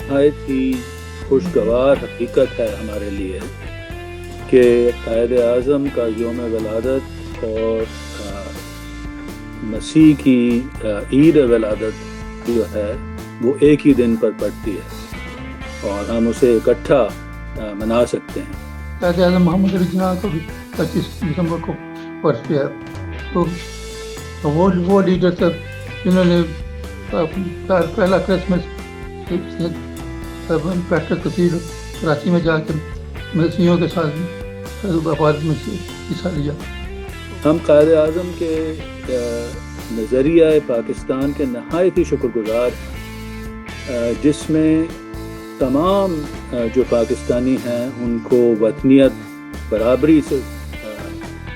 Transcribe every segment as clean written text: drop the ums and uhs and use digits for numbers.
نہایت ہی خوشگوار حقیقت ہے ہمارے لیے کہ قائد اعظم کا یوم ولادت اور مسیح کی عید ولادت جو ہے وہ ایک ہی دن پر پڑتی ہے اور ہم اسے اکٹھا منا سکتے ہیں۔ قائد اعظم محمد علی جناح کو بھی 25 دسمبر کو برتھ ڈے ہے، تو وہ لیڈر تھے جنہوں نے پہلا کرسمس پیٹر کثیر کراچی میں جا کے مسیحیوں کے ساتھ عبادت میں حصہ لیا۔ ہم قائد اعظم کے نظریہ پاکستان کے نہایت ہی شکر گزار ہیں، جس میں تمام جو پاکستانی ہیں ان کو وطنیت برابری سے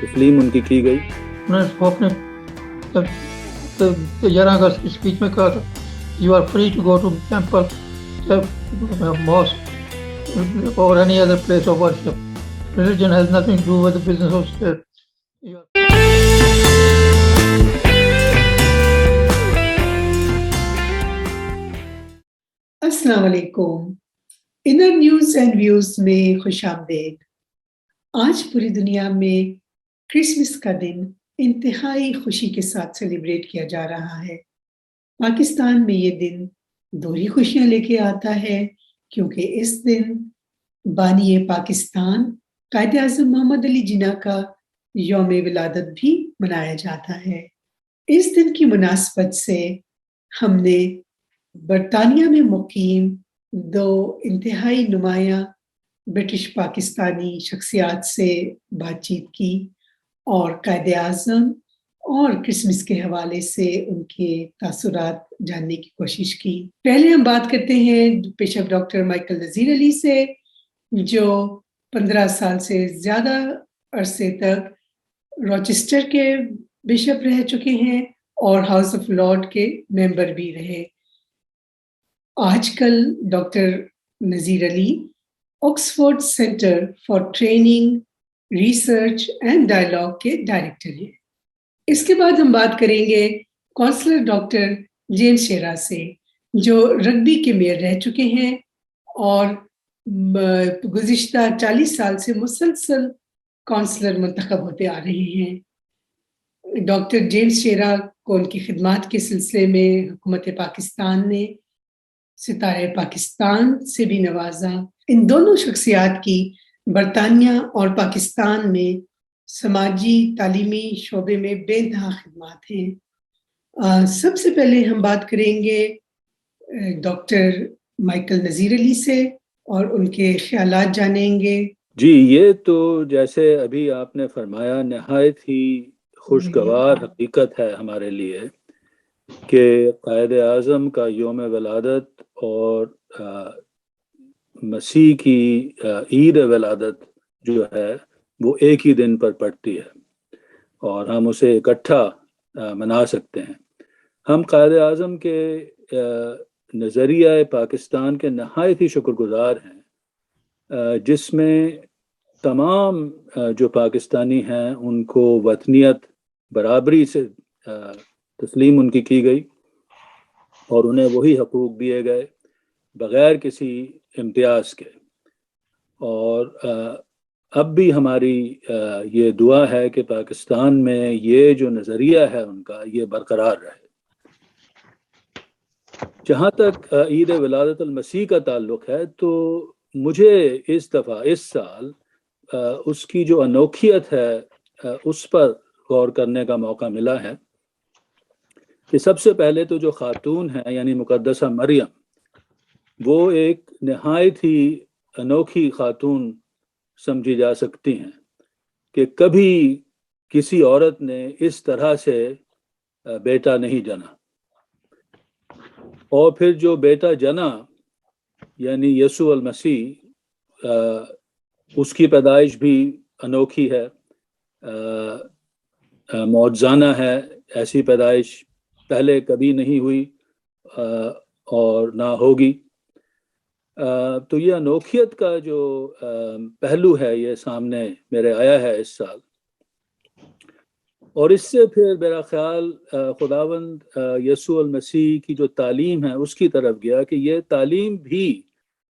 تسلیم ان کی گئی۔ انہوں نے 11 اگست کی اسپیچ میں کہا تھا you are free to go to temple mosque اور any other place of worship, religion has nothing to do with the business of state. السلام علیکم، انر نیوز اینڈ ویوز میں خوش آمدید۔ آج پوری دنیا میں کرسمس کا دن انتہائی خوشی کے ساتھ سیلیبریٹ کیا جا رہا ہے۔ پاکستان میں یہ دن دوہری خوشیاں لے کے آتا ہے کیونکہ اس دن بانی پاکستان قائد اعظم محمد علی جناح کا یوم ولادت بھی منایا جاتا ہے۔ اس دن کی مناسبت سے ہم نے برطانیہ میں مقیم 2 انتہائی نمایاں برٹش پاکستانی شخصیات سے بات چیت کی اور قائد اعظم اور کرسمس کے حوالے سے ان کے تاثرات جاننے کی کوشش کی۔ پہلے ہم بات کرتے ہیں بشپ ڈاکٹر مائیکل نذیر علی سے، جو 15 سال سے زیادہ عرصے تک روچسٹر کے بشپ رہ چکے ہیں اور ہاؤس آف لارڈ کے ممبر بھی رہے۔ آج کل doctor Nazir Ali Oxford centre for training, research and dialogue کے ڈائریکٹر ہیں۔ اس کے بعد ہم بات کریں گے کونسلر ڈاکٹر جیمز شیرا سے، جو رگبی کے میئر رہ چکے ہیں اور گزشتہ 40 سال سے مسلسل کونسلر منتخب ہوتے آ رہے ہیں۔ ڈاکٹر جیمز شیرا کو ان کی خدمات کے سلسلے میں حکومت پاکستان نے ستارہ پاکستان سے بھی نوازا۔ ان دونوں شخصیات کی برطانیہ اور پاکستان میں سماجی تعلیمی شعبے میں بے انتہا خدمات ہیں۔ سب سے پہلے ہم بات کریں گے ڈاکٹر مائیکل نذیر علی سے اور ان کے خیالات جانیں گے۔ جی، یہ تو جیسے ابھی آپ نے فرمایا نہایت ہی خوشگوار حقیقت ہے ہمارے لیے کہ قائد اعظم کا یوم ولادت اور مسیح کی عید ولادت جو ہے وہ ایک ہی دن پر پڑتی ہے اور ہم اسے اکٹھا منا سکتے ہیں۔ ہم قائد اعظم کے نظریہ پاکستان کے نہایت ہی شکر گزار ہیں، جس میں تمام جو پاکستانی ہیں ان کو وطنیت برابری سے تسلیم ان کی گئی اور انہیں وہی حقوق دیے گئے بغیر کسی امتیاز کے۔ اور اب بھی ہماری یہ دعا ہے کہ پاکستان میں یہ جو نظریہ ہے ان کا یہ برقرار رہے۔ جہاں تک عید ولادت المسیح کا تعلق ہے تو مجھے اس دفعہ اس سال اس کی جو انوکھیت ہے اس پر غور کرنے کا موقع ملا ہے کہ سب سے پہلے تو جو خاتون ہیں یعنی مقدسہ مریم، وہ ایک نہایت ہی انوکھی خاتون سمجھی جا سکتی ہیں کہ کبھی کسی عورت نے اس طرح سے بیٹا نہیں جنا، اور پھر جو بیٹا جنا یعنی یسوع المسیح، اس کی پیدائش بھی انوکھی ہے، معجزانہ ہے۔ ایسی پیدائش پہلے کبھی نہیں ہوئی اور نہ ہوگی۔ تو یہ انوکھیت کا جو پہلو ہے یہ سامنے میرے آیا ہے اس سال۔ اور اس سے پھر میرا خیال خداوند یسوع المسیح کی جو تعلیم ہے اس کی طرف گیا کہ یہ تعلیم بھی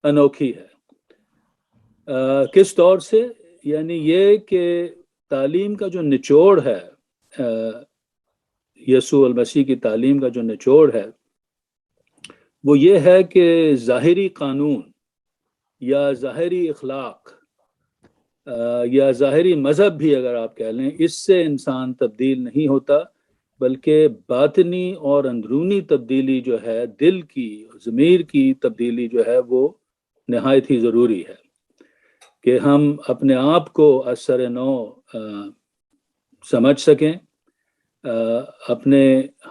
انوکھی ہے. کس طور سے؟ یعنی یہ کہ تعلیم کا جو نچوڑ ہے، یسوع المسیح کی تعلیم کا جو نچوڑ ہے وہ یہ ہے کہ ظاہری قانون یا ظاہری اخلاق یا ظاہری مذہب بھی اگر آپ کہہ لیں، اس سے انسان تبدیل نہیں ہوتا، بلکہ باطنی اور اندرونی تبدیلی جو ہے، دل کی ضمیر کی تبدیلی جو ہے وہ نہایت ہی ضروری ہے کہ ہم اپنے آپ کو اثر نو سمجھ سکیں، اپنے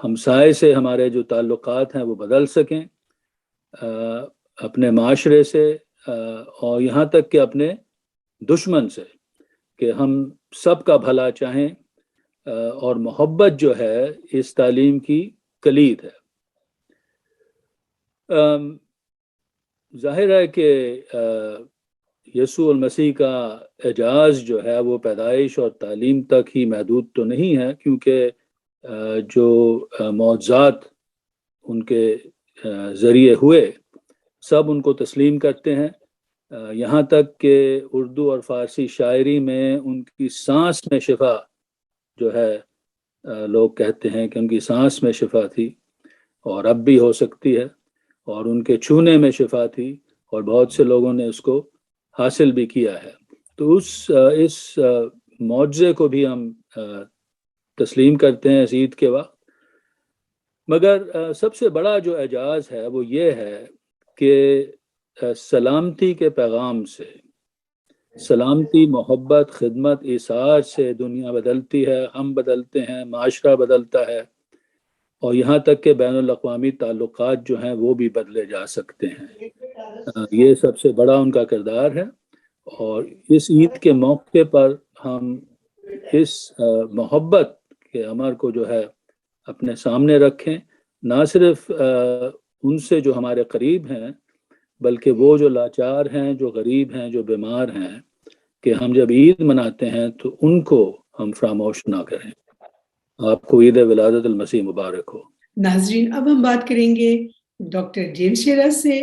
ہمسائے سے ہمارے جو تعلقات ہیں وہ بدل سکیں، اپنے معاشرے سے اور یہاں تک کہ اپنے دشمن سے، کہ ہم سب کا بھلا چاہیں، اور محبت جو ہے اس تعلیم کی کلید ہے. ظاہر ہے کہ یسوع المسیح کا اعجاز جو ہے وہ پیدائش اور تعلیم تک ہی محدود تو نہیں ہے، کیونکہ جو معجزات ان کے ذریعے ہوئے سب ان کو تسلیم کرتے ہیں، یہاں تک کہ اردو اور فارسی شاعری میں ان کی سانس میں شفا جو ہے، لوگ کہتے ہیں کہ ان کی سانس میں شفا تھی اور اب بھی ہو سکتی ہے، اور ان کے چھونے میں شفا تھی اور بہت سے لوگوں نے اس کو حاصل بھی کیا ہے. تو اس معجزے کو بھی ہم تسلیم کرتے ہیں اس عید کے وقت. مگر سب سے بڑا جو اعجاز ہے وہ یہ ہے کہ سلامتی کے پیغام سے، سلامتی، محبت، خدمت، ایثار سے دنیا بدلتی ہے، ہم بدلتے ہیں، معاشرہ بدلتا ہے، اور یہاں تک کہ بین الاقوامی تعلقات جو ہیں وہ بھی بدلے جا سکتے ہیں. یہ سب سے بڑا ان کا کردار ہے، اور اس عید کے موقع پر ہم اس محبت کے امر کو جو ہے اپنے سامنے رکھیں، نہ صرف ان سے جو ہمارے قریب ہیں، بلکہ وہ جو لاچار ہیں، جو غریب ہیں، جو بیمار ہیں، کہ ہم جب عید مناتے ہیں تو ان کو ہم فراموش نہ کریں. آپ کو عید ولادت المسیح مبارک ہو. ناظرین، اب ہم بات کریں گے ڈاکٹر جیمز شیراز سے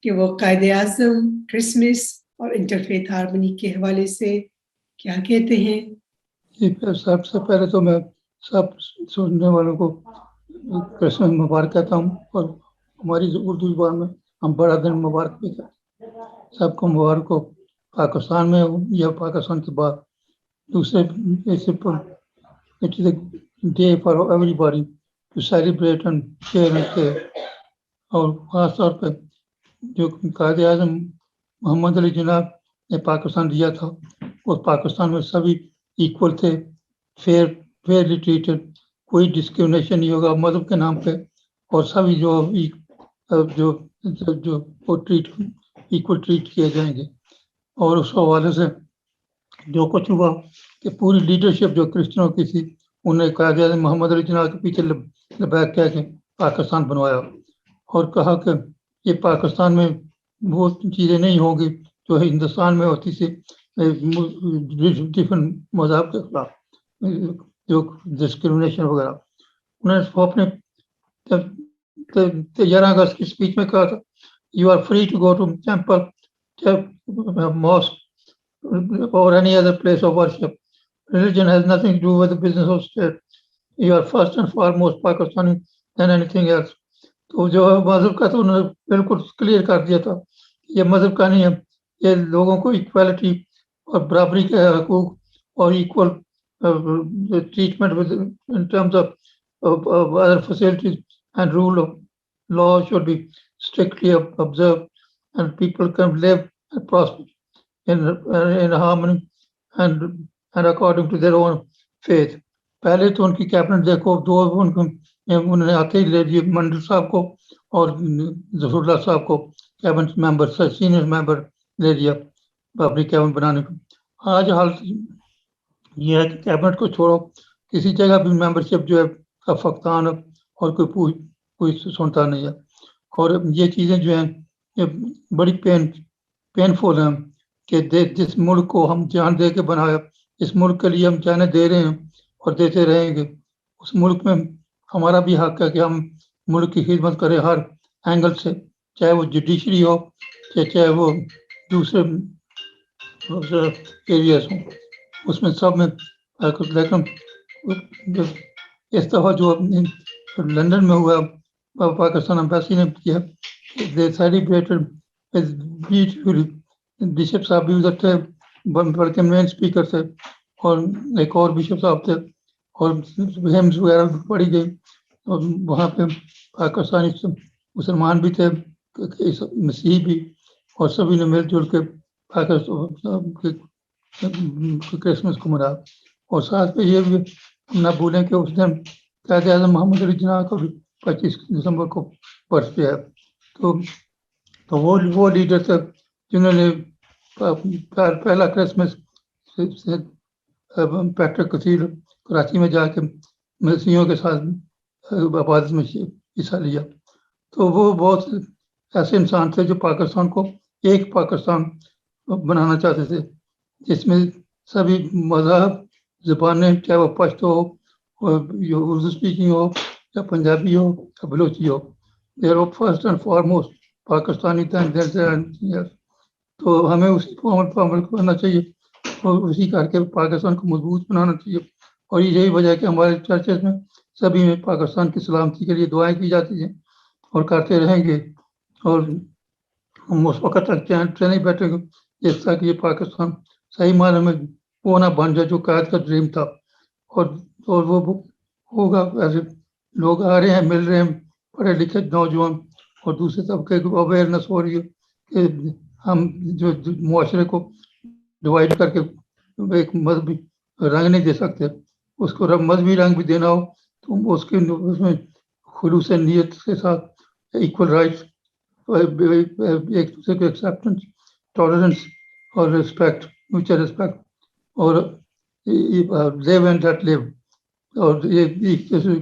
کہ وہ قائد اعظم، کرسمس اور انٹرفیتھ ہارمونی کے حوالے سے کیا کہتے ہیں. سب سے پہلے تو میں سب سننے والوں کو کرسمس مبارک کہتا ہوں، اور ہماری اردو زبان میں ہم بڑا دن مبارک بھی کہتے ہیں. سب کو مبارک ہو، پاکستان میں یا پاکستان کے بعد دوسرے. It is a day for everybody to celebrate and share and share. اور خاص طور پہ جو قائد اعظم محمد علی جناب نے پاکستان دیا تھا، اس پاکستان میں سبھی ایکول تھے، فیئرلی ٹریٹڈ، کوئی ڈسکریمنیشن نہیں ہوگا مذہب کے نام پہ، اور سبھی جو ایکول ٹریٹ کیے جائیں گے. اور اس حوالے سے جو کچھ ہوا کہ پوری لیڈرشپ جو کرسچنوں کی تھی، انہیں قائد اعظم محمد علی جناح کے پیچھے لبیک کہہ کے پاکستان بنوایا، اور کہا کہ یہ پاکستان میں وہ چیزیں نہیں ہوں گی جو ہندوستان میں ہوتی تھی، ڈفرینٹ مذہب کے خلاف جو ڈسکریمنیشن وغیرہ. انہوں نے اپنے 11 اگست کی اسپیچ میں کہا تھا، you are free to go to temple, mosque or any other place of worship. Religion has nothing to do with the business of state. You are first and foremost Pakistani than anything else. تو جو مذہب کا تو انہوں نے بالکل clear کر دیا تھا، یہ مذہب کا نہیں ہے، یہ لوگوں کو ایکویلٹی اور برابری کے حقوق اور equal treatment in terms of other facilities and rule of law should be strictly observed, and people can live and prosper in harmony and according to their own faith. پہلے تو ان کی کیبنٹ دیکھو، دو انہوں نے آتے ہی لے لیے، منڈل صاحب کو اور ظفر اللہ صاحب کو کیبنٹ ممبر، سینئر ممبر لے لیا اپنی کیبنٹ بنانے کو. آج حالت یہ ہے کہ کیبنٹ کو چھوڑو، کسی جگہ بھی ممبرشپ جو ہے کا فقدان ہے اور کوئی سنتا نہیں ہے. اور یہ چیزیں جو ہیں یہ بڑی پینفل ہیں کہ جس ملک کو ہم جان دے کے بنایا، اس ملک کے لیے ہم جانیں دے رہے ہیں، اور دیتے رہیں گے. اس ملک میں ہمارا بھی حق ہے کہ ہم ملک کی خدمت کریں ہر اینگل سے, چاہے وہ جوڈیشری ہو چاہے وہ دوسرے ایریاز ہوں, اس میں سب میں. لیکن اس دفعہ جو لندن میں ہوا پاکستان امبیسی نے کیا, دے سیلیبریٹڈ بیوٹیفلی. بشپ صاحب بھی ادھر تھے, بڑھ کے مین اسپیکر تھے, اور ایک اور بشپ صاحب تھے, اور ہیمز وغیرہ بھی پڑھی گئی. اور وہاں پہ پاکستانی مسلمان بھی تھے, مسیحی بھی, اور سبھی نے مل جل کے کرسمس کو منایا. اور ساتھ میں یہ بھی ہم نہ بھولیں کہ اس دن قائد اعظم محمد علی جناح کا بھی 25 دسمبر کو برتھ ڈے ہے. تو وہ لیڈر تھے جنہوں نے پہلا کرسمس پیٹرک کثیر کراچی میں جا کے مسیحیوں کے ساتھ عبادت میں حصہ لیا. تو وہ بہت ایسے انسان تھے جو پاکستان کو ایک پاکستان بنانا چاہتے تھے, جس میں سبھی مذہب, زبانیں, چاہے وہ پشتو ہو, اردو اسپیکنگ ہو, یا پنجابی ہو, یا بلوچی ہو, they are first and foremost Pakistani. تو ہمیں اسی کو عمل کرنا چاہیے, اور اسی کر کے پاکستان کو مضبوط بنانا چاہیے. اور یہی وجہ ہے کہ ہمارے چرچز میں سبھی میں پاکستان کی سلامتی کے لیے دعائیں کی جاتی ہیں, اور کرتے رہیں گے. اور ہم اس وقت تک نہیں بیٹھے گے جس طرح کہ یہ پاکستان صحیح معنی میں وہ نہ بن جائے جو قائد کا ڈریم تھا. اور وہ ہوگا. ایسے لوگ آ رہے ہیں, مل رہے ہیں, پڑھے لکھے نوجوان, اور دوسرے طبقے کو اویئرنیس ہو رہی ہے کہ ہم جو معاشرے کو ڈیوائڈ کر کے ایک مذہبی رنگ نہیں دے سکتے. اس کو مذہبی رنگ بھی دینا ہو تو اس میں خلوص نیت کے ساتھ ایکول رائٹس, ایک دوسرے کو ایکسیپٹنس, ٹالرنس اور ریسپیکٹ, میوچل ریسپیکٹ, اور لیو اینڈ لیٹ لیو, اور ایک دوسرے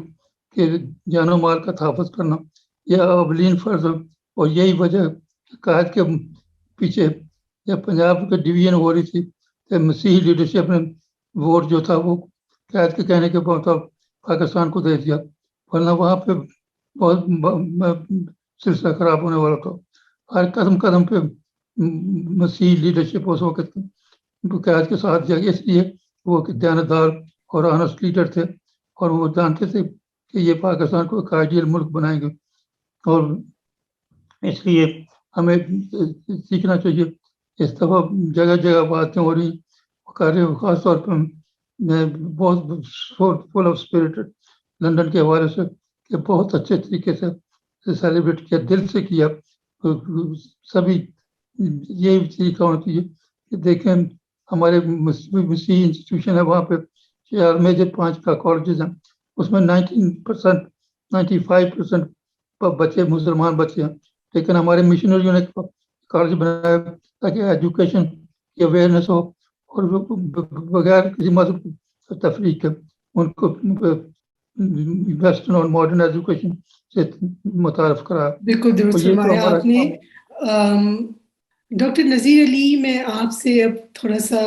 کے جان و مال کا تحفظ کرنا, یہ اولین فرض. اور یہی وجہ قائد کے پیچھے جب پنجاب کے ڈویژن ہو رہی تھی کہ مسیحی لیڈرشپ نے ووٹ جو تھا وہ قائد کے کہنے کے مطابق پاکستان کو دے دیا, ورنہ وہاں پہ بہت سلسلہ خراب ہونے والا تھا. ہر قدم قدم پہ مسیحی لیڈرشپ اس وقت قائد کے ساتھ دیا, اس لیے وہ دیانتدار اور آنسٹ لیڈر تھے, اور وہ جانتے تھے کہ یہ پاکستان کو ایک آئیڈیل ملک بنائیں گے. اور اس لیے ہمیں سیکھنا چاہیے. اس دفعہ جگہ جگہ باتیں ہو رہی, خاص طور پر میں بہت فل آف اسپرٹ لندن کے حوالے سے کہ بہت اچھے طریقے سے سیلیبریٹ کیا, دل سے کیا. سبھی یہی طریقہ ہونا چاہیے کہ دیکھیں ہمارے مسیحی انسٹیٹیوشن ہے, وہاں پہ 4 میجر 5 کا کالجز ہیں, اس میں 19% 95% بچے مسلمان بچے ہیں. لیکن ہمارے مشنریوں نے کالج بنایا تاکہ ایجوکیشن کی اویئرنیس ہو, اور بغیر کسی مذہب تفریق کے ان کو ویسٹرن اور ماڈرن ایجوکیشن سے متعارف کرا. بالکل درست فرمایا آپ نے. ڈاکٹر نذیر علی, میں آپ سے اب تھوڑا سا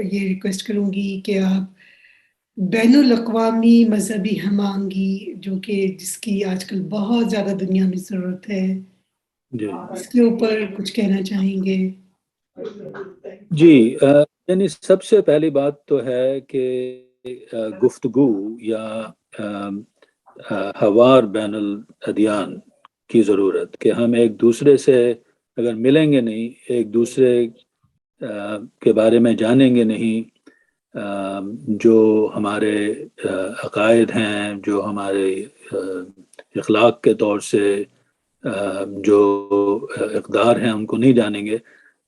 یہ ریکویسٹ کروں گی کہ آپ بین الاقوامی مذہبی ہم آہنگی جو کہ جس کی آج کل بہت زیادہ دنیا میں ضرورت ہے, اس کے اوپر کچھ کہنا چاہیں گے؟ جی, یعنی سب سے پہلی بات تو ہے کہ گفتگو یا حوار بین الادیان کی ضرورت, کہ ہم ایک دوسرے سے اگر ملیں گے نہیں, ایک دوسرے کے بارے میں جانیں گے نہیں, جو ہمارے عقائد ہیں, جو ہمارے اخلاق کے طور سے جو اقدار ہیں ان کو نہیں جانیں گے,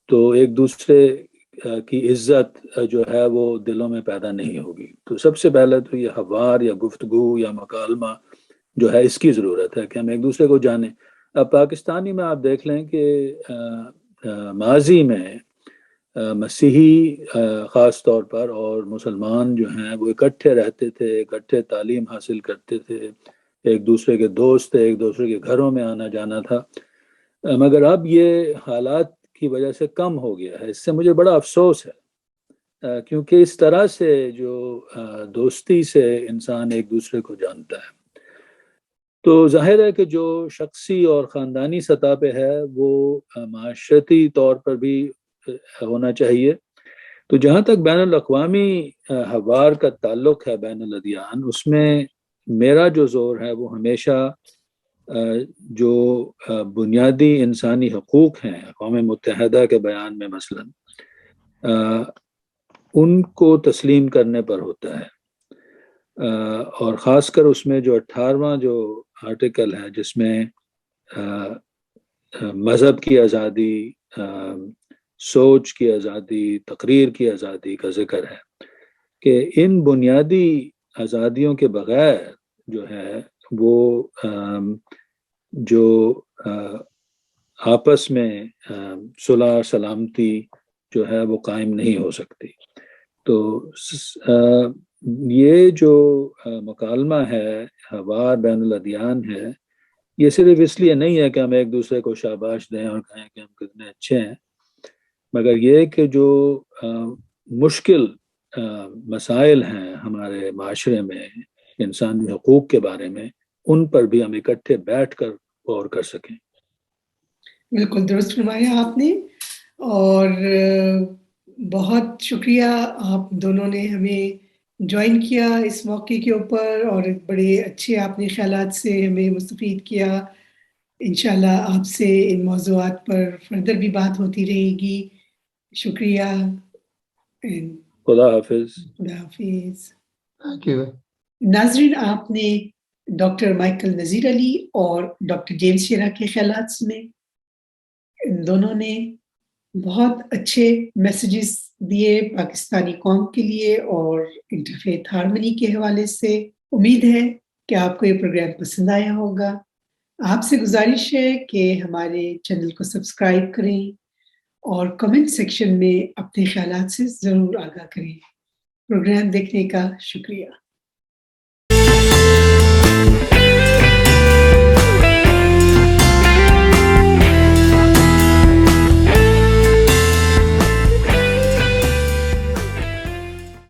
تو ایک دوسرے کی عزت جو ہے وہ دلوں میں پیدا نہیں ہوگی. تو سب سے پہلے تو یہ حوار یا گفتگو یا مکالمہ جو ہے اس کی ضرورت ہے کہ ہم ایک دوسرے کو جانیں. اب پاکستانی میں آپ دیکھ لیں کہ ماضی میں مسیحی خاص طور پر اور مسلمان جو ہیں وہ اکٹھے رہتے تھے, اکٹھے تعلیم حاصل کرتے تھے, ایک دوسرے کے دوست تھے, ایک دوسرے کے گھروں میں آنا جانا تھا. مگر اب یہ حالات کی وجہ سے کم ہو گیا ہے. اس سے مجھے بڑا افسوس ہے. کیونکہ اس طرح سے جو دوستی سے انسان ایک دوسرے کو جانتا ہے. تو ظاہر ہے کہ جو شخصی اور خاندانی سطح پہ ہے وہ معاشرتی طور پر بھی ہونا چاہیے. تو جہاں تک بین الاقوامی حوار کا تعلق ہے بین الادیان، اس میں میرا جو زور ہے وہ ہمیشہ جو بنیادی انسانی حقوق ہیں اقوام متحدہ کے بیان میں مثلا ان کو تسلیم کرنے پر ہوتا ہے. اور خاص کر اس میں جو 18واں جو آرٹیکل ہے جس میں مذہب کی آزادی، سوچ کی آزادی، تقریر کی آزادی کا ذکر ہے، کہ ان بنیادی آزادیوں کے بغیر جو ہے وہ جو آپس میں صلح سلامتی جو ہے وہ قائم نہیں ہو سکتی. تو یہ جو مکالمہ ہے، حوار بین الادیان ہے، یہ صرف اس لیے نہیں ہے کہ ہم ایک دوسرے کو شاباش دیں اور کہیں کہ ہم کتنے اچھے ہیں، مگر یہ کہ جو مشکل مسائل ہیں ہمارے معاشرے میں انسانی حقوق کے بارے میں، ان پر بھی ہم اکٹھے بیٹھ کر غور کر سکیں. بالکل درست فرمایا آپ نے، اور بہت شکریہ آپ دونوں نے ہمیں جوائن کیا اس موقع کے اوپر، اور بڑے اچھے آپ نے خیالات سے ہمیں مستفید کیا. انشاءاللہ آپ سے ان موضوعات پر فردر بھی بات ہوتی رہے گی. شکریہ. خدا حافظ. خدا حافظ. Thank you. ناظرین، آپ نے ڈاکٹر مائیکل نذیر علی اور ڈاکٹر جیمز شیرا کے خیالات سنے. ان دونوں نے بہت اچھے میسیجز دیے پاکستانی قوم کے لیے اور انٹرفیتھ ہارمنی کے حوالے سے. امید ہے کہ آپ کو یہ پروگرام پسند آیا ہوگا. آپ سے گزارش ہے کہ ہمارے چینل کو سبسکرائب کریں اور کمنٹ سیکشن میں اپنے خیالات سے ضرور آگاہ کریں. پروگرام دیکھنے کا شکریہ.